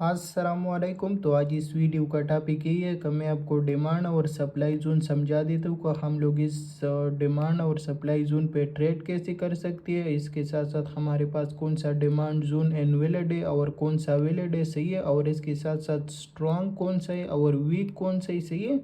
अस्सलामुअलैकुम। तो आज इस वीडियो का टॉपिक यही है कि मैं आपको डिमांड और सप्लाई जोन समझा देता हूँ कि हम लोग इस डिमांड और सप्लाई जोन पे ट्रेड कैसे कर सकते हैं। इसके साथ साथ हमारे पास कौन सा डिमांड जोन इनवैलिड है और कौन सा वैलिड है, सही है। और इसके साथ साथ स्ट्रॉन्ग कौन सा है और वीक कौन सा है, सही है।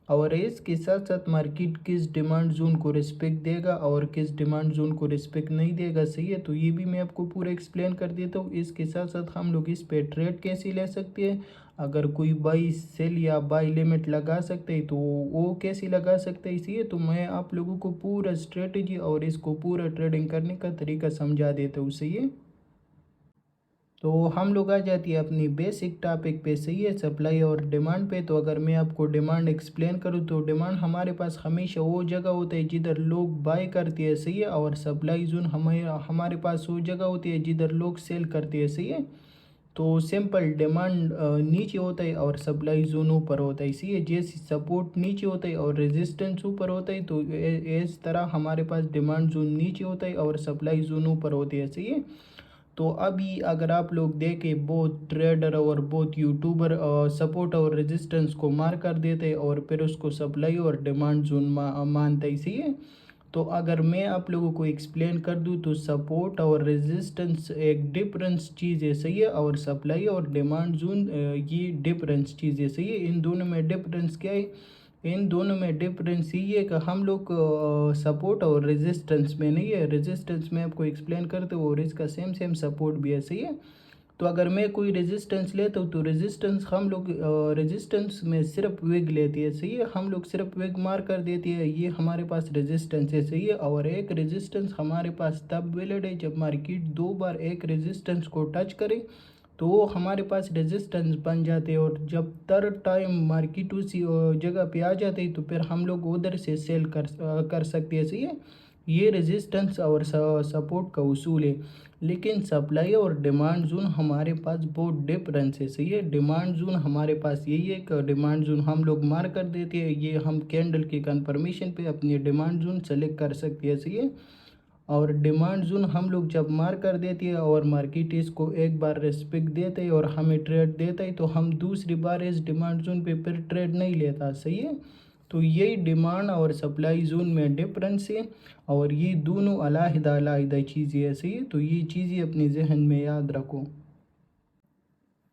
और इसके साथ साथ मार्केट किस डिमांड जोन को रिस्पेक्ट देगा और किस डिमांड जोन को रिस्पेक्ट नहीं देगा, सही है। तो ये भी मैं आपको पूरा एक्सप्लेन कर देता हूँ। इसके साथ साथ हम लोग इस पे ट्रेड कैसे ले सकते हैं, अगर कोई बाई सेल या बाई लिमिट लगा सकते हैं तो वो कैसे लगा सकते हैं, इसीलिए तो मैं आप लोगों को पूरा स्ट्रेटजी और इसको पूरा ट्रेडिंग करने का तरीका समझा देता हूँ, सही है। तो हम लोग आ जाती है अपनी बेसिक टॉपिक पे, सही है, सप्लाई और डिमांड पे। तो अगर मैं आपको डिमांड एक्सप्लेन करूँ तो डिमांड हमारे पास हमेशा वो जगह होता है जिधर लोग बाय करते हैं, सही है। और सप्लाई जोन हमारे पास वो जगह होती है जिधर लोग सेल करते हैं, सही है। तो सिंपल डिमांड नीचे होता है और सप्लाई जोन ऊपर होता है, इसीलिए जैसे सपोर्ट नीचे होता है और रेजिस्टेंस ऊपर होता है, तो इस तरह हमारे पास डिमांड जोन नीचे होता है और सप्लाई जोन ऊपर होती है, सही है। तो अभी अगर आप लोग देखें, बहुत ट्रेडर और बहुत यूट्यूबर सपोर्ट और रेजिस्टेंस को मार कर देते हैं और फिर उसको सप्लाई और डिमांड जोन मानते ही, सही है। तो अगर मैं आप लोगों को एक्सप्लेन कर दूं तो सपोर्ट और रेजिस्टेंस एक डिफरेंस चीज़ है, सही है। और सप्लाई और डिमांड जोन ये डिफरेंस चीज़ है, सही है। इन दोनों में डिफरेंस क्या है, इन दोनों में डिफरेंस ये है कि हम लोग सपोर्ट और रेजिस्टेंस में नहीं है, रेजिस्टेंस में आपको एक्सप्लेन करते हो और इसका सेम सेम सपोर्ट भी है, सही है। तो अगर मैं कोई रेजिस्टेंस लेता हूँ तो रेजिस्टेंस हम लोग रेजिस्टेंस में सिर्फ वेग लेती है, सही है। हम लोग सिर्फ वेग मार कर देती है, ये हमारे पास रेजिस्टेंस है, सही है। और एक रेजिस्टेंस हमारे पास तब वैलिड है जब मार्केट दो बार एक रेजिस्टेंस को टच करे तो वो हमारे पास रेजिस्टेंस बन जाते हैं। और जब थर्ड टाइम मार्केट उसी जगह पे आ जाते हैं तो फिर हम लोग उधर से सेल कर सकते हैं, सही है। ये रेजिस्टेंस और सपोर्ट का उसूल है। लेकिन सप्लाई और डिमांड जोन हमारे पास बहुत डिफरेंस है, सही है। डिमांड जोन हमारे पास यही है कि डिमांड जोन हम लोग मार कर देते हैं, ये हम कैंडल की कंफर्मेशन पे अपनी डिमांड जोन सेलेक्ट कर सकते हैं, सही है। और डिमांड जोन हम लोग जब मार कर देती है और मार्केट इसको एक बार रेस्पेक्ट देते हैं और हमें ट्रेड देता है तो हम दूसरी बार इस डिमांड जोन पे फिर ट्रेड नहीं लेता, सही है। तो यही डिमांड और सप्लाई जोन में डिफरेंस है और ये दोनों अलग अलग चीज़ें है, सही है। तो ये चीज़ें अपने जहन में याद रखो।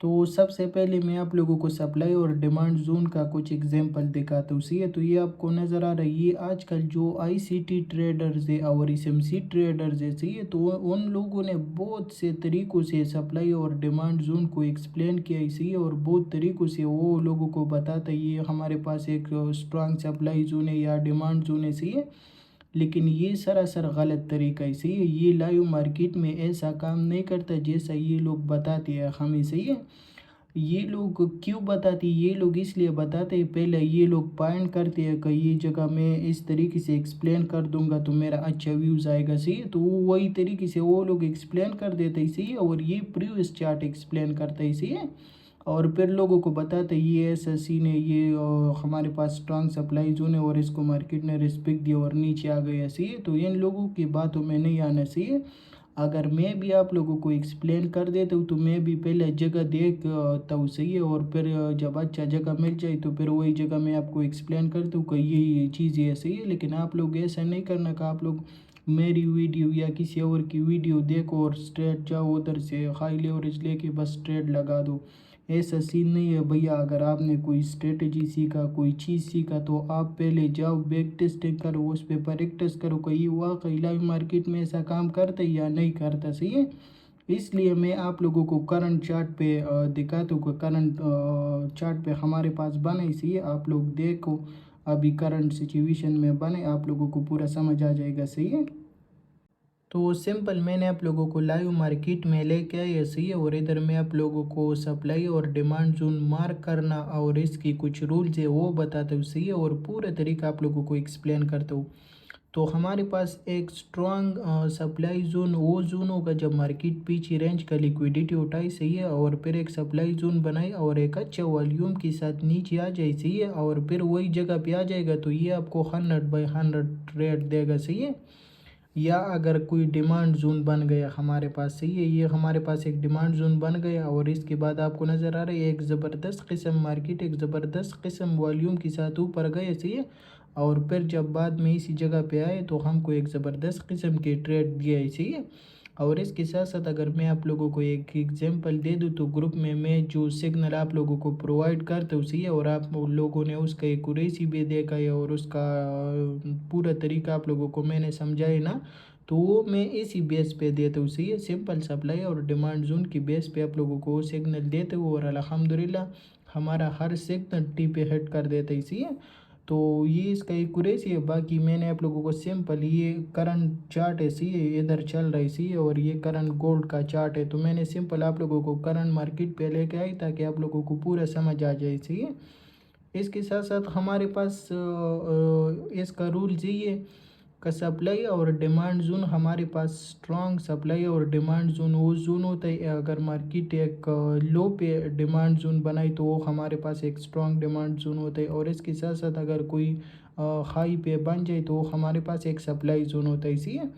तो सबसे पहले मैं आप लोगों को सप्लाई और डिमांड जोन का कुछ एग्जांपल दिखाता हूँ, सही है। तो ये आपको नज़र आ रहा है, ये आजकल जो आईसीटी ट्रेडर्स है और एसएमसी ट्रेडर्स है, सही है। तो उन लोगों ने बहुत से तरीक़ों से सप्लाई और डिमांड जोन को एक्सप्लेन किया है, सही है। और बहुत तरीक़ों से वो लोगों को बताता है ये हमारे पास एक स्ट्रॉन्ग सप्लाई जोन है या डिमांड जोन है, सही है। लेकिन ये सरासर गलत तरीका है, सही है। ये लाइव मार्केट में ऐसा काम नहीं करता जैसा ये लोग बताते हैं हमें, सही है। ये लोग क्यों बताते, ये लोग इसलिए बताते हैं, पहले ये लोग पॉइंट करते हैं कि ये जगह मैं इस तरीके से एक्सप्लेन कर दूंगा तो मेरा अच्छा व्यूज़ आएगा, सही है। तो वही तरीके से वो लोग एक्सप्लेन कर देते हैं, सही है। और ये प्रीवियस चार्ट एक्सप्लेन करता है, सही है। और फिर लोगों को बताते ये ऐसा सीन है, ये हमारे पास स्ट्रांग सप्लाई जोन है और इसको मार्केट ने रिस्पेक्ट दिया और नीचे आ गया, सही है। तो इन लोगों की बातों में नहीं आना चाहिए। अगर मैं भी आप लोगों को एक्सप्लेन कर देता हूँ तो मैं भी पहले जगह देखता हूँ, सही है। और फिर जब अच्छा जगह मिल जाए तो फिर वही जगह मैं आपको एक्सप्लेन करता हूँ कि ये चीज़ है, सही है। लेकिन आप लोग ऐसा नहीं करना कि आप लोग मेरी वीडियो या किसी और की वीडियो देखो और स्ट्रेट जाओ उधर से हाई लेवरेज लेके बस ट्रेड लगा दो। ऐसा सीन नहीं है भैया। अगर आपने कोई स्ट्रेटजी सीखा, कोई चीज़ सीखा तो आप पहले जाओ बैक टेस्टिंग करो, उस पर प्रैक्टिस करो कि ये वाकई लाइव मार्केट में ऐसा काम करता है या नहीं करता, सही है। इसलिए मैं आप लोगों को करंट चार्ट पे दिखाता हूँ कि करंट चार्ट पे हमारे पास बने, सही है। आप लोग देखो अभी करंट सिचुएशन में बने, आप लोगों को पूरा समझ आ जाएगा, सही है। तो सिंपल मैंने आप लोगों को लाइव मार्केट में लेके आया, सही है। और इधर मैं आप लोगों को सप्लाई और डिमांड जोन मार्क करना और इसकी कुछ रूल्स है वो बताता हूँ, सही है। और पूरा तरीका आप लोगों को एक्सप्लेन करता हूँ। तो हमारे पास एक स्ट्रॉन्ग सप्लाई जोन वो जोन होगा जब मार्केट पीछे रेंज का लिक्विडिटी उठाई, सही है। और फिर एक सप्लाई जोन बनाई और एक अच्छा वॉल्यूम के साथ नीचे आ जाए, सही है। और फिर वही जगह पे आ जाएगा तो ये आपको 100/100 ट्रेड देगा, सही है। या अगर कोई डिमांड जोन बन गया हमारे पास, सही है, ये हमारे पास एक डिमांड जोन बन गया और इसके बाद आपको नज़र आ रहा है एक ज़बरदस्त किस्म मार्केट एक ज़बरदस्त किस्म वॉल्यूम के साथ ऊपर गए, सही है। और फिर जब बाद में इसी जगह पे आए तो हमको एक ज़बरदस्त किस्म की ट्रेड दिया है, सही है। और इसके साथ साथ अगर मैं आप लोगों को एक एग्जांपल दे दूं तो ग्रुप में मैं जो सिग्नल आप लोगों को प्रोवाइड करता हूँ, सही है, और आप लोगों ने उसका एक्यूरेसी भी देखा है और उसका पूरा तरीका आप लोगों को मैंने समझाया ना, तो वो मैं इसी बेस पे देता हूँ, सही है। सिंपल सप्लाई और डिमांड जोन की बेस पे आप लोगों को सिग्नल देते हुए और अल्हम्दुलिल्लाह हमारा हर सिग्नल टी पे हिट कर देता है, सही है। तो ये इसका एक्यूरेसी है। बाकी मैंने आप लोगों को सिंपल ये करंट चार्ट है, सी है, इधर चल रही सी है और ये करंट गोल्ड का चार्ट है, तो मैंने सिंपल आप लोगों को करंट मार्केट पे लेके आई ताकि आप लोगों को पूरा समझ आ जाए, सही है। इसके साथ साथ हमारे पास इसका रूल यही है का सप्लाई और डिमांड जोन हमारे पास स्ट्रॉन्ग सप्लाई और डिमांड जोन वो जोन होता है। अगर मार्केट एक लो पे डिमांड जोन बनाई तो वो हमारे पास एक स्ट्रॉन्ग डिमांड जोन होता है और इसके साथ साथ अगर कोई हाई पे बन जाए तो हमारे पास एक सप्लाई जोन होता है, इसी है।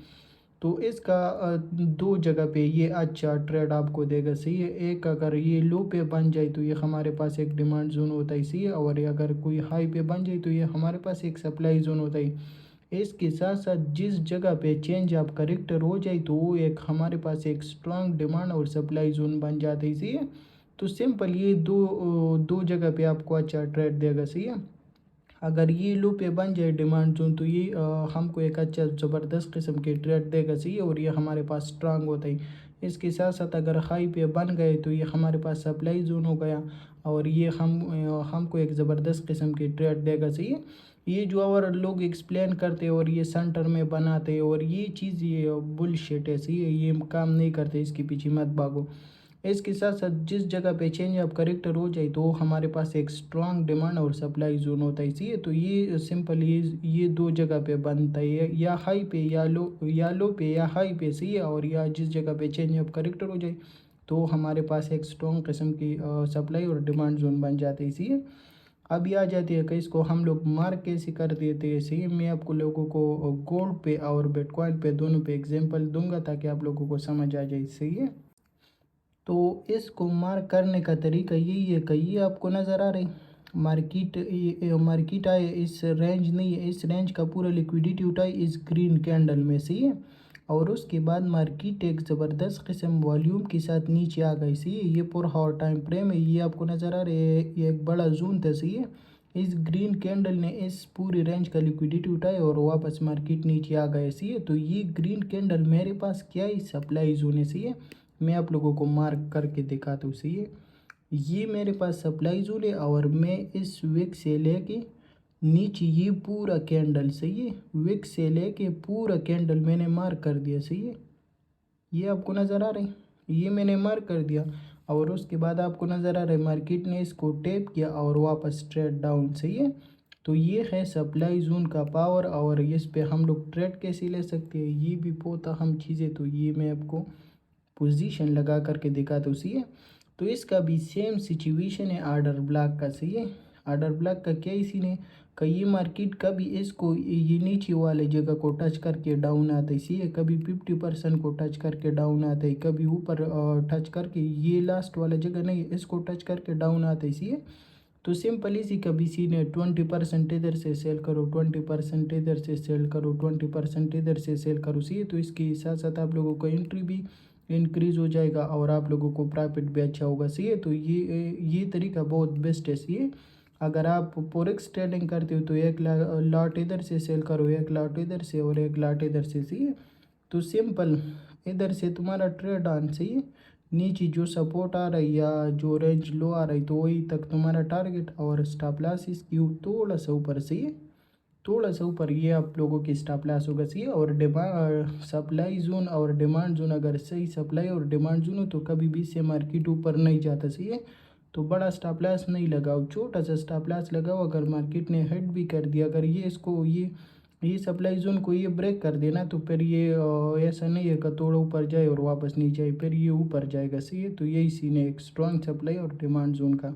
तो इसका दो जगह पे ये अच्छा ट्रेड आपको देगा, सही है। एक अगर ये लो पे बन जाए तो ये हमारे पास एक डिमांड जोन होता है, सही है, और अगर कोई हाई पे बन जाए तो ये हमारे पास एक सप्लाई जोन होता है। इसके साथ साथ जिस जगह पे चेंज ऑफ करेक्टर हो जाए तो वो एक हमारे पास एक स्ट्रांग डिमांड और सप्लाई जोन बन जाता है, सही है। तो सिंपल ये दो जगह पे आपको अच्छा ट्रेड देगा, सही है। अगर ये लो पे बन जाए डिमांड जोन तो ये हमको एक अच्छा ज़बरदस्त किस्म की ट्रेड देगा, सही है, और ये हमारे पास स्ट्रांग होता है। इसके साथ साथ अगर हाई पे बन गए तो ये हमारे पास सप्लाई जोन हो गया और ये हमको एक ज़बरदस्त किस्म की ट्रेड देगा, सही है। ये जो और लोग एक्सप्लेन करते और ये सेंटर में बनाते और ये चीज़ ये बुलशिट है, सही है, ये काम नहीं करते, इसके पीछे मत भागो। इसके साथ साथ जिस जगह पे चेंज ऑफ करेक्टर हो जाए तो हमारे पास एक स्ट्रांग डिमांड और सप्लाई जोन होता है, इसी तो ये सिंपल ये दो जगह पे बनता है, या हाई पे या लो पे या हाई पे, सही है, और या जिस जगह पे चेंज ऑफ करेक्टर हो जाए तो हमारे पास एक स्ट्रॉन्ग किस्म की सप्लाई और डिमांड जोन बन जाती है, इसी। अभी आ जाती है कि इसको हम लोग मार्क कैसे कर देते हैं, सही। मैं आपको लोगों को गोल्ड पे और बिटकॉइन पे दोनों पे एग्जांपल दूंगा ताकि आप लोगों को समझ आ जाए, सही है। तो इसको मार्क करने का तरीका यही है कि ये आपको नज़र आ रही मार्केट आए इस रेंज नहीं है, इस रेंज का पूरा लिक्विडिटी उठाए इस ग्रीन कैंडल में, सही है। और उसके बाद मार्केट एक ज़बरदस्त किस्म वॉल्यूम के साथ नीचे आ गई, सही है। ये पूरा हॉट टाइम फ्रेम है, ये आपको नज़र आ रहा है, ये एक बड़ा जून था, सही है। इस ग्रीन कैंडल ने इस पूरी रेंज का लिक्विडिटी उठाए और वापस मार्केट नीचे आ गए, सही है। तो ये ग्रीन कैंडल मेरे पास क्या है, सप्लाई जोन है, सही है। मैं आप लोगों को मार्क करके दिखाता हूँ, सही है। ये मेरे पास सप्लाई जोन है और मैं इस विक से लेके नीचे ये पूरा कैंडल, सही है, विक से लेके पूरा कैंडल मैंने मार्क कर दिया, सही है। ये आपको नज़र आ रहा है, ये मैंने मार्क कर दिया और उसके बाद आपको नज़र आ रहा है मार्केट ने इसको टैप किया और वापस स्ट्रेट डाउन, सही है। तो ये है सप्लाई जोन का पावर और इस पे हम लोग ट्रेड कैसे ले सकते हैं, ये भी बहुत अहम चीज़ है। तो ये मैं आपको पोजीशन लगा करके दिखाता हूँ, सही है। तो इसका भी सेम सिचुएशन है आर्डर ब्लॉक का, सही है। आर्डर ब्लॉक का क्या इसी ने कि ये मार्केट कभी इसको ये नीचे वाले जगह को टच करके डाउन आता है, सही है, कभी 50% को टच करके डाउन आता है, कभी ऊपर टच करके ये लास्ट वाला जगह नहीं इसको टच करके डाउन आता है, सही है। तो सिंपल इसी कभी सी ने 20% इधर से सेल करो, 20% इधर से सेल करो, 20% इधर से सेल करो, सही है। तो इसके साथ साथ आप लोगों को एंट्री भी इंक्रीज़ हो जाएगा और आप लोगों को प्रॉफिट भी अच्छा होगा, सही है। तो ये तरीका बहुत बेस्ट है, सही है। अगर आप फोरेक्स ट्रेडिंग करते हो तो एक लॉट इधर से सेल करो, एक लॉट इधर से और एक लॉट इधर से, सही है। तो सिंपल इधर से तुम्हारा ट्रेड ऑन, सही है। नीचे जो सपोर्ट आ रही या जो रेंज लो आ रही तो वही तक तुम्हारा टारगेट और स्टॉप लॉस इसकी थोड़ा सा ऊपर, सही है, थोड़ा सा ऊपर ये आप लोगों की स्टॉप लॉस होगा, सही है। और डिमांड सप्लाई जोन और डिमांड जोन अगर सही सप्लाई और डिमांड जोन हो तो कभी भी से मार्केट ऊपर नहीं जाता, सही है। तो बड़ा स्टॉप लॉस नहीं लगाओ, छोटा सा स्टॉप लॉस लगाओ। अगर मार्केट ने हिट भी कर दिया, अगर ये इसको ये सप्लाई जोन को ये ब्रेक कर देना तो फिर ये ऐसा नहीं है कि थोड़ा ऊपर जाए और वापस नीचे आए, फिर ये ऊपर जाएगा, सही है। तो यही सीन है एक स्ट्रॉन्ग सप्लाई और डिमांड जोन का।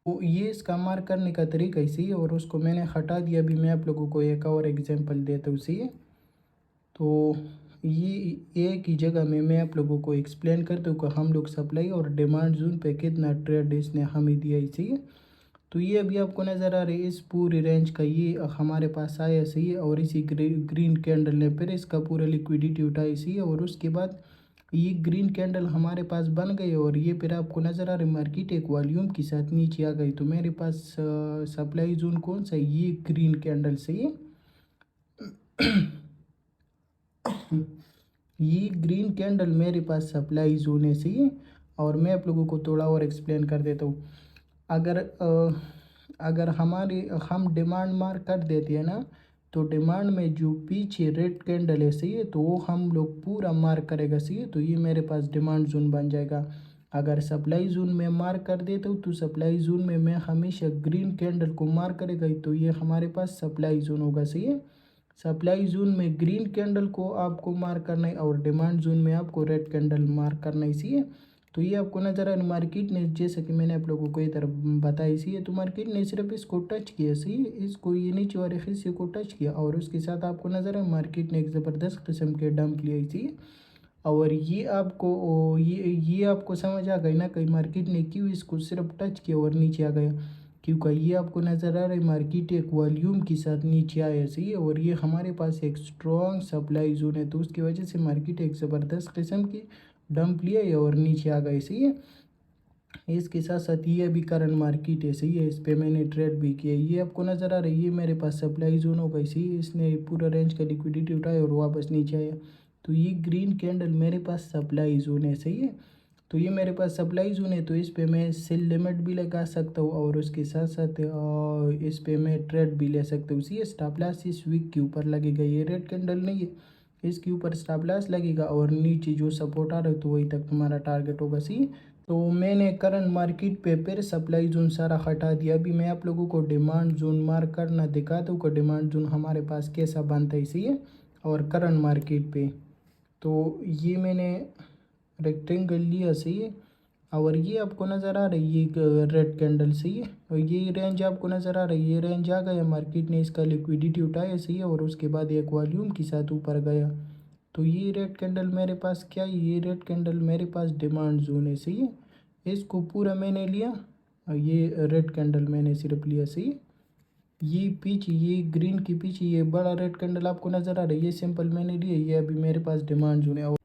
तो ये इसका मार्क करने का तरीका इसी है और उसको मैंने हटा दिया। अभी मैं आप लोगों को एक और एग्जांपल देता हूँ, सही है। तो ये एक ही जगह में मैं आप लोगों को एक्सप्लेन करता हूँ कि हम लोग सप्लाई और डिमांड जोन पे कितना ट्रेड इसने हमें दिया इसी। तो ये अभी आपको नज़र आ रही है इस पूरी रेंज का ये हमारे पास आया सही है, और इसी ग्रीन कैंडल ने फिर इसका पूरा लिक्विडिटी उठाई सही है, और उसके बाद ये ग्रीन कैंडल हमारे पास बन गई और ये फिर आपको नज़र आ रही मार्केट एक वॉल्यूम के साथ नीचे आ गई। तो मेरे पास सप्लाई जोन कौन सा है, ये ग्रीन कैंडल सही है। ये ग्रीन कैंडल मेरे पास सप्लाई जोन है सही है। और मैं आप लोगों को थोड़ा और एक्सप्लेन कर देता हूँ। अगर हमारी हम डिमांड मार्क कर देते हैं ना, तो डिमांड में जो पीछे रेड कैंडल है सही है, तो वो हम लोग पूरा मार्क करेगा सही है। तो ये मेरे पास डिमांड जोन बन जाएगा। अगर सप्लाई जोन में मार्क कर देता हूँ तो सप्लाई जोन में मैं हमेशा ग्रीन कैंडल को मार्क करेगा, तो ये हमारे पास सप्लाई जोन होगा सही है। सप्लाई जोन में ग्रीन कैंडल को आपको मार्क करना है और डिमांड जोन में आपको रेड कैंडल मार्क करना है इसी है। तो ये आपको नज़र आ रहा है मार्केट ने, जैसे कि मैंने आप लोगों को ये तरफ बताया इसी है, तो मार्केट ने सिर्फ इसको टच किया सही है, इसको ये नीचे वाले हिस्से को टच किया, और उसके साथ आपको नज़र है मार्केट ने एक ज़बरदस्त किस्म के डंप लिया इसी। और ये आपको समझ आ गई ना कि मार्केट ने क्यों इसको सिर्फ टच किया और नीचे आ गया, क्योंकि ये आपको नज़र आ रहा है मार्केट एक वॉल्यूम के साथ नीचे आया सही है, और ये हमारे पास एक स्ट्रॉन्ग सप्लाई जोन है, तो उसकी वजह से मार्केट एक ज़बरदस्त किस्म की डंप लिया है और नीचे आ गए सही है। इसके साथ साथ ये अभी करंट मार्केट है सही है, इस पे मैंने ट्रेड भी किया। ये आपको नज़र आ रहा है ये मेरे पास सप्लाई जोन हो गई सही है, इसने पूरा रेंज का लिक्विडिटी उठाया और वापस नीचे आया। तो ये ग्रीन कैंडल मेरे पास सप्लाई जोन है सही है। तो ये मेरे पास सप्लाई जोन है, तो इस पे मैं सेल लिमिट भी लगा सकता हूँ, और उसके साथ साथ इस पे मैं ट्रेड भी ले सकता हूँ। ये स्टॉप लॉस इस वीक के ऊपर लगेगा, ये रेड कैंडल नहीं है, इसके ऊपर स्टॉप लॉस लगेगा, और नीचे जो सपोर्ट आ रहा है तो वही तक तुम्हारा टारगेट होगा सही। तो मैंने करंट मार्केट पे फिर सप्लाई जोन सारा हटा दिया। अभी मैं आप लोगों को डिमांड जोन मार्क करना दिखाता हूँ कि डिमांड जोन हमारे पास कैसा बनता है सही है, और करंट मार्केट पे। तो ये मैंने रेक्टेंगल लिया सही है, और ये आपको नज़र आ रही है ये रेड कैंडल सही है, और ये रेंज आपको नज़र आ रही है, ये रेंज आ गया, मार्केट ने इसका लिक्विडिटी उठाया सही है, और उसके बाद एक वॉल्यूम के साथ ऊपर गया। तो ये रेड कैंडल मेरे पास क्या है, ये रेड कैंडल मेरे पास डिमांड जोन है सही है। इसको पूरा मैंने लिया, और ये रेड कैंडल मैंने सिर्फ लिया सही है। ये पीछे ये ग्रीन के पीछे ये बड़ा रेड कैंडल आपको नज़र आ रहा है, ये सिंपल मैंने लिया, ये अभी मेरे पास डिमांड जोन है।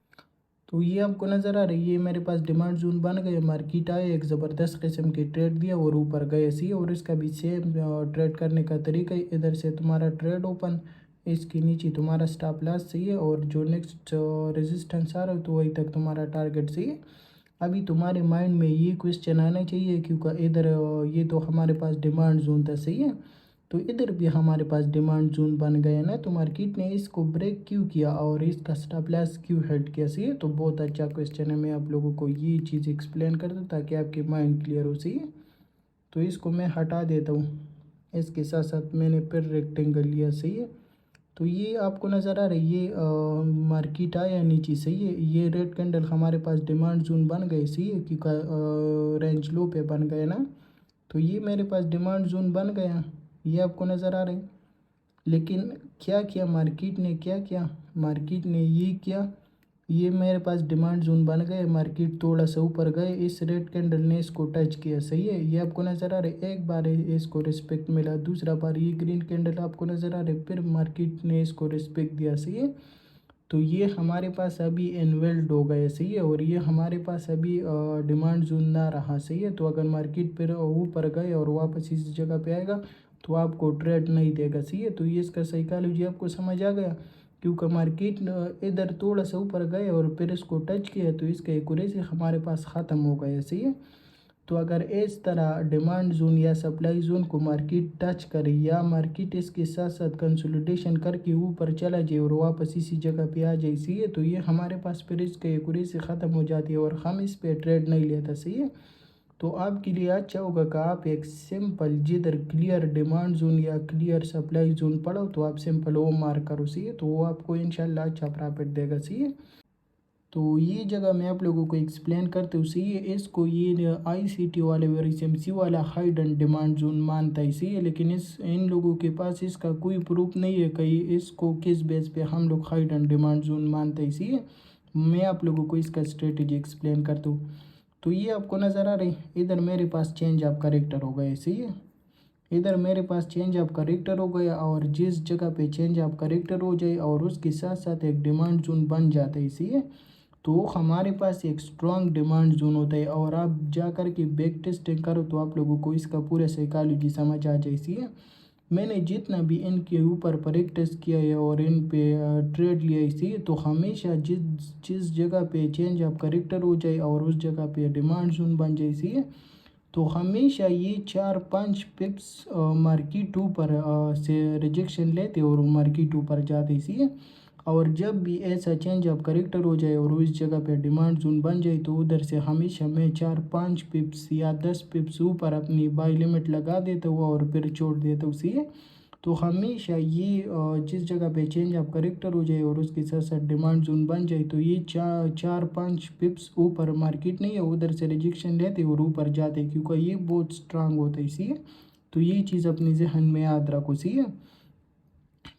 तो ये आपको नज़र आ रही है ये मेरे पास डिमांड जोन बन गए, मार्केट आए, एक ज़बरदस्त किस्म की ट्रेड दिया और ऊपर गए सी, और इसका भी सेम ट्रेड करने का तरीका है। इधर से तुम्हारा ट्रेड ओपन, इसके नीचे तुम्हारा स्टॉप लॉस सही है, और जो नेक्स्ट रेजिस्टेंस आ रहा है तो वही तक तुम्हारा टारगेट सही है। अभी तुम्हारे माइंड में ये क्वेश्चन आना चाहिए, क्योंकि इधर ये तो हमारे पास डिमांड जोन था सही है, तो इधर भी हमारे पास डिमांड जोन बन गया ना, तो मार्केट ने इसको ब्रेक क्यों किया और इसका स्टॉप लॉस क्यों हिट किया सही है। तो बहुत अच्छा क्वेश्चन है, मैं आप लोगों को ये चीज़ एक्सप्लेन कर दूँ ताकि आपके माइंड क्लियर हो सही है। तो इसको मैं हटा देता हूँ, इसके साथ साथ मैंने फिर रेक्टेंगल लिया सही है। तो ये आपको नज़र आ रही है ये मार्केट आया नीचे सही है, ये रेड कैंडल हमारे पास डिमांड जोन बन गए सही है, क्योंकि रेंज लो पे बन गए ना, तो ये मेरे पास डिमांड जोन बन गया, ये आपको नज़र आ रहा है। लेकिन क्या किया मार्केट ने, क्या किया मार्केट ने, ये किया, ये मेरे पास डिमांड जोन बन गए, मार्केट थोड़ा सा ऊपर गए, इस रेड कैंडल ने इसको टच किया सही है, ये आपको नज़र आ रहा है। एक बार इसको रिस्पेक्ट मिला, दूसरा बार ये ग्रीन कैंडल आपको नज़र आ रहा है, फिर मार्केट ने इसको रिस्पेक्ट दिया सही है। तो ये हमारे पास अभी इन्वेल्ड हो गए सही है, और ये हमारे पास अभी डिमांड जोन ना रहा सही है। तो अगर मार्केट फिर ऊपर गए और वापस इस जगह पे आएगा तो आपको ट्रेड नहीं देगा सही है। तो ये इसका साइकोलॉजी आपको समझ आ गया, क्योंकि मार्केट इधर थोड़ा सा ऊपर गए और फिर इसको टच किया, तो इसका एक्यूरेसी हमारे पास ख़त्म हो गया सही है। तो अगर इस तरह डिमांड जोन या सप्लाई जोन को मार्केट टच करे, या मार्केट इसके साथ साथ कंसोलिडेशन करके ऊपर चला जाए और वापस इसी जगह पे आ जाए सही है, तो ये हमारे पास फिर इसका एक्यूरेसी ख़त्म हो जाती है और हम इस पे ट्रेड नहीं लेता सही है। तो आपके लिए अच्छा होगा कि आप एक सिंपल जिधर क्लियर डिमांड जोन या क्लियर सप्लाई जोन पढ़ो, तो आप सिंपल वो मार्क करो सही है, तो वो आपको इंशाल्लाह अच्छा प्रॉफिट देगा सही है। तो ये जगह मैं आप लोगों को एक्सप्लेन करते हूँ। सही है, इसको ये ICT वाले और SMC वाला हाइड एंड डिमांड जोन मानता है। सही है, लेकिन इन लोगों के पास इसका कोई प्रूफ नहीं है कि इसको किस बेस पे हम लोग हाइड एंड डिमांड जोन मानते हैं। सही है, मैं आप लोगों को इसका स्ट्रेटजी एक्सप्लेन करता हूँ। तो ये आपको नज़र आ रही, इधर मेरे पास चेंज ऑफ करेक्टर हो गए। सही है, इधर मेरे पास चेंज ऑफ करेक्टर हो गया, और जिस जगह पे चेंज ऑफ करेक्टर हो जाए और उसके साथ साथ एक डिमांड जोन बन जाता है। सही है, तो हमारे पास एक स्ट्रॉन्ग डिमांड जोन होता है। और आप जा कर के बैक टेस्टिंग करो तो आप लोगों को इसका पूरा साइकोलॉजी समझ आ जाए। इसी मैंने जितना भी इनके ऊपर प्रैक्टिस किया है और इन पे ट्रेड लिया इसी, तो हमेशा जिस जिस जगह पे चेंज ऑफ करेक्टर हो जाए और उस जगह पे डिमांड जोन बन जाए इसी, तो हमेशा ये 4-5 पिप्स मार्केट ऊपर से रिजेक्शन लेते और मार्केट ऊपर जाते इसी। और जब भी ऐसा चेंज ऑफ करेक्टर हो जाए और उस जगह पे डिमांड जोन बन जाए तो उधर से हमेशा मैं 4-5 पिप्स या 10 पिप्स ऊपर अपनी बाई लिमिट लगा देता हूँ और फिर छोड़ देता हूँ। सी तो हमेशा ये जिस जगह पे चेंज ऑफ करेक्टर हो जाए और उसके साथ साथ डिमांड जोन बन जाए तो ये 4-5 पिप्स ऊपर मार्केट नहीं है उधर से रिजेक्शन लेते और ऊपर जाते, क्योंकि ये बहुत स्ट्रांग होता है। इसी तो ये चीज़ अपने जहन में याद रखो। सी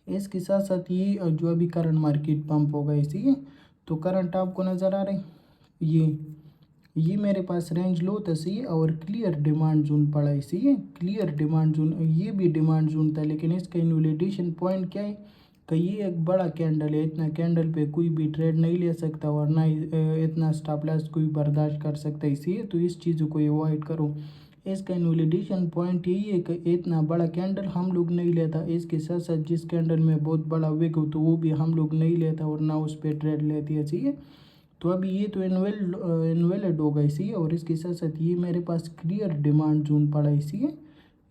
इसके साथ साथ ये जो अभी करंट मार्केट पंप होगा इसी, तो करंट आपको नज़र आ रहा है, ये मेरे पास रेंज लो था। सही, और क्लियर डिमांड जोन पड़ा है। सही है, क्लियर डिमांड जोन, ये भी डिमांड जोन था, लेकिन इसका इन्वैलिडेशन पॉइंट क्या है कि ये एक बड़ा कैंडल है, इतना कैंडल पे कोई भी ट्रेड नहीं ले सकता और ना ही इतना स्टॉप लॉस कोई बर्दाश्त कर सकता है। इसी तो इस चीज़ों को अवॉइड करो। इसका इन्वैलिडेशन पॉइंट यही है कि इतना बड़ा कैंडल हम लोग नहीं लेता, इसके साथ साथ जिस कैंडल में बहुत बड़ा विक हो तो वो भी हम लोग नहीं लेता और ना उस पर ट्रेड लेती है। सही है, तो अभी ये तो इनवैलिड होगा इसी, और इसके साथ साथ ये मेरे पास क्लियर डिमांड जोन पड़ा इसी है,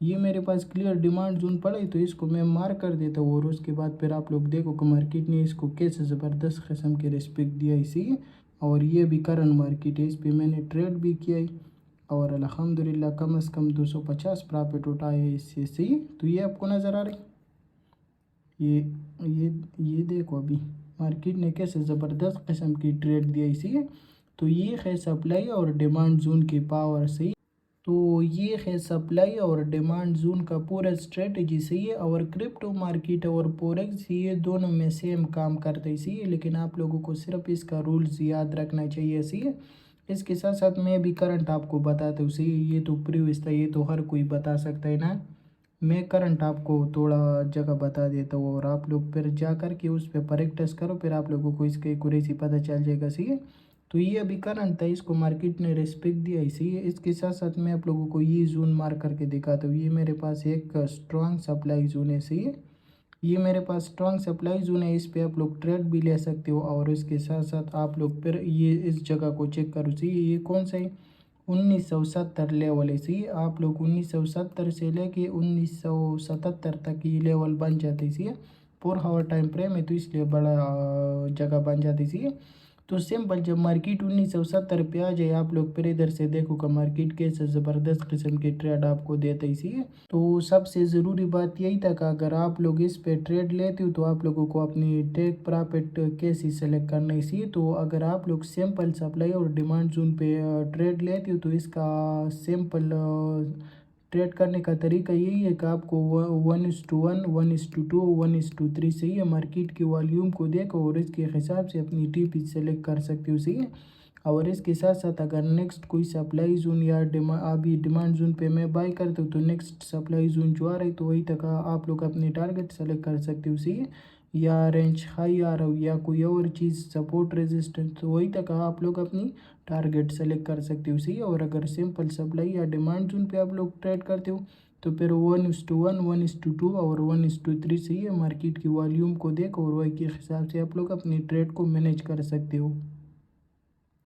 ये मेरे पास क्लियर डिमांड जोन पड़ा है, तो इसको मैं मार्क कर देता हूँ। और उसके बाद फिर आप लोग देखो कि मार्केट ने इसको कैसे ज़बरदस्त किस्म के रिस्पेक्ट दिया इसी। और ये भी करंट मार्केट है, इस पर मैंने ट्रेड भी किया है और अल्हम्दुलिल्लाह कम से कम 250 प्रॉफिट उठाए है इससे। सही, तो ये आपको नज़र आ रहा है, ये देखो अभी मार्केट ने कैसे ज़बरदस्त किस्म की ट्रेड दिया इसी। तो ये है सप्लाई और डिमांड जोन की पावर। सही, तो ये है सप्लाई और डिमांड जोन का पूरा स्ट्रेटजी। सही है, और क्रिप्टो मार्केट और फोरेक्स ये दोनों में सेम काम करते हैं। सही है, लेकिन आप लोगों को सिर्फ इसका रूल्स याद रखना चाहिए। सही है, इसके साथ साथ मैं भी करंट आपको बताता हूँ। सही, ये तो प्रीवियस था, ये तो हर कोई बता सकता है ना, मैं करंट आपको थोड़ा जगह बता देता हूँ और आप लोग फिर जा कर के उस पर प्रैक्टिस करो, फिर आप लोगों को इसके एक्यूरेसी पता चल जाएगा। सही है, तो ये अभी करंट था, इसको मार्केट ने रिस्पेक्ट दिया। इसी इसके साथ साथ मैं आप लोगों को ये जोन मार्क करके दिखाता हूँ। ये मेरे पास एक स्ट्रॉन्ग सप्लाई जोन है। सही है, ये मेरे पास स्ट्रॉन्ग सप्लाई जोन है, इस पे आप लोग ट्रेड भी ले सकते हो। और इसके साथ साथ आप लोग फिर ये इस जगह को चेक करो। सही, ये कौन सा है, 1970 लेवल है। सही, आप लोग 1970 से लेके 1977 तक ये लेवल बन जाते। इसी 4 आवर टाइम फ्रेम है, तो इसलिए बड़ा जगह बन जाती। इसी तो सिंपल, जब मार्केट 1970 पे आ जाए आप लोग फिर इधर से देखो कि मार्केट कैसे ज़बरदस्त किस्म की ट्रेड आपको देता है। इसी तो सबसे ज़रूरी बात यही था कि अगर आप लोग इस पे ट्रेड लेते हो तो आप लोगों को अपनी टेक प्रॉफिट कैसे सेलेक्ट करना है। इसी तो अगर आप लोग सिंपल सप्लाई और डिमांड जोन पे ट्रेड लेते हो तो इसका सिंपल ट्रेड करने का तरीका यही है कि आपको 1:1, 1:2, 1:3 सही है, मार्केट की वॉल्यूम को देखो और इसके हिसाब से अपनी टीपी सेलेक्ट कर सकते हो। सही है, और इसके साथ साथ अगर नेक्स्ट कोई सप्लाई जोन या अभी डिमांड जोन पे मैं बाय करता हूँ तो नेक्स्ट सप्लाई जोन जो आ रही तो वही तक आप लोग अपनी टारगेट सेलेक्ट कर सकते हो। सही है, या रेंज हाई आ रहा हो या कोई और चीज़ सपोर्ट रेजिस्टेंस, तो वही तक आप लोग अपनी टारगेट सेलेक्ट कर सकते हो। सही है, और अगर सिंपल सप्लाई या डिमांड जोन पे आप लोग ट्रेड करते हो तो फिर 1:1, 1:2 और 1:3 सही है, मार्केट की वॉल्यूम को देखो और वही के हिसाब से आप लोग अपनी ट्रेड को मैनेज कर सकते हो।